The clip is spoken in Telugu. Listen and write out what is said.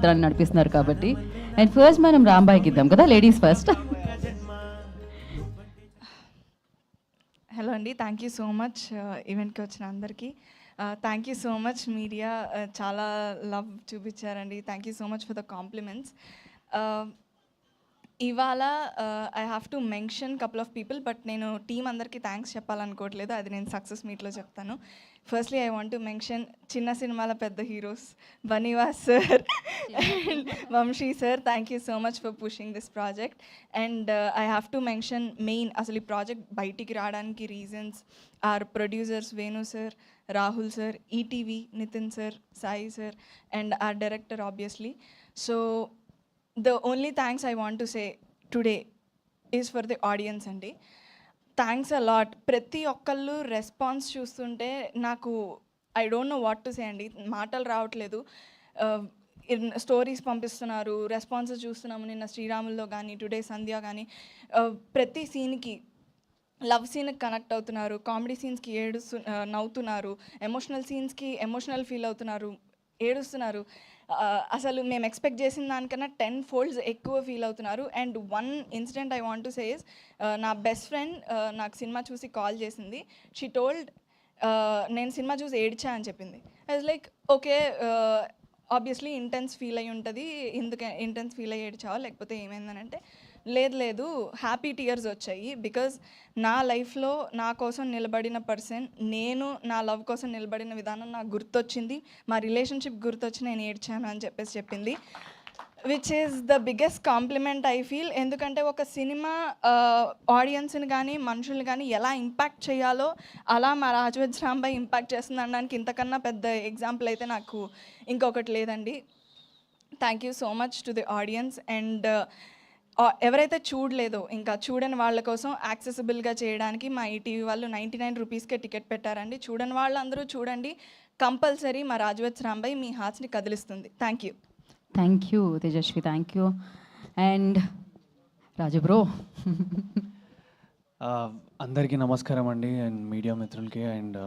చిత్రాన్ని నడిపిస్తున్నారు కాబట్టి. అండ్ ఫస్ట్ మనం రాంబాయికి ఇద్దాం కదా, లేడీస్ ఫస్ట్. హలో అండి, థ్యాంక్ యూ సో మచ్ ఈవెంట్కి వచ్చిన అందరికీ. Thank you so much media, చాలా love చూపించారండి. Thank you so much for the compliments. ఇవాళ I have to mention couple of people, but నేను టీం అందరికీ థ్యాంక్స్ చెప్పాలనుకోవట్లేదు, అది నేను సక్సెస్ మీట్లో చెప్తాను. Firstly I want to mention చిన్న సినిమాల పెద్ద heroes Bunny Vas sir and Vamsi sir, thank you so much for pushing this project. And I have to mention main అసలు ఈ ప్రాజెక్ట్ బయటికి రావడానికి reasons are producers Venu sir, Rahul sir, ETV Nithin sir, Sai sir, and our director obviously. So the only thanks I want to say today is for the audience అండి. Thanks a lot. ప్రతి ఒక్కళ్ళు రెస్పాన్స్ చూస్తుంటే నాకు I don't know what to say అండి, మాటలు రావట్లేదు. స్టోరీస్ పంపిస్తున్నారు, రెస్పాన్సెస్ చూస్తున్నాము. నిన్న శ్రీరాముల్లో కానీ, టుడే సంధ్య కానీ, ప్రతి సీన్కి లవ్ సీన్కి కనెక్ట్ అవుతున్నారు, కామెడీ సీన్స్కి నవ్వుతున్నారు, ఎమోషనల్ సీన్స్కి ఎమోషనల్ ఫీల్ అవుతున్నారు, ఏడుస్తున్నారు. అసలు మేము ఎక్స్పెక్ట్ చేసిన దానికన్నా 10 folds ఎక్కువ ఫీల్ అవుతున్నారు. And one incident I want to say is, నా బెస్ట్ ఫ్రెండ్ నాకు సినిమా చూసి కాల్ చేసింది. షీ టోల్డ్ నేను సినిమా చూసి ఏడ్చా అని చెప్పింది. I was like okay, obviously intense feel అయ్యి ఉంటుంది, ఎందుకు ఇంటెన్స్ ఫీల్ అయ్యి ఏడ్చావా లేకపోతే ఏమైందని అంటే, లేదు హ్యాపీ టీయర్స్ వచ్చాయి. బికాజ్ నా లైఫ్లో నా కోసం నిలబడిన పర్సన్, నేను నా లవ్ కోసం నిలబడిన విధానం నాకు గుర్తొచ్చింది, మా రిలేషన్షిప్ గుర్తొచ్చి నేను ఏడ్చాను అని చెప్పింది. Which is the biggest compliment I feel. ఎందుకంటే ఒక సినిమా ఆడియన్స్ని కానీ మనుషుల్ని కానీ ఎలా ఇంపాక్ట్ చేయాలో అలా మా రాజవెజ్ రాంబాయ్ ఇంపాక్ట్ చేస్తుంది అనడానికి ఇంతకన్నా పెద్ద ఎగ్జాంపుల్ అయితే నాకు ఇంకొకటి లేదండి. Thank you so much to the audience. And ఎవరైతే చూడలేదో ఇంకా చూడని వాళ్ళ కోసం యాక్సెసిబుల్గా చేయడానికి మా ఈటీవీ వాళ్ళు 99 రూపీస్కే టికెట్ పెట్టారండి. చూడని వాళ్ళందరూ చూడండి, కంపల్సరీ మా రాజవెజ్ రాంబాయ్ మీ హార్ట్స్ని కదిలిస్తుంది. Thank you. Thank you Tejaswi, thank you. And Raju bro. అందరికీ నమస్కారం అండి, అండ్ మీడియా మిత్రులకి, అండ్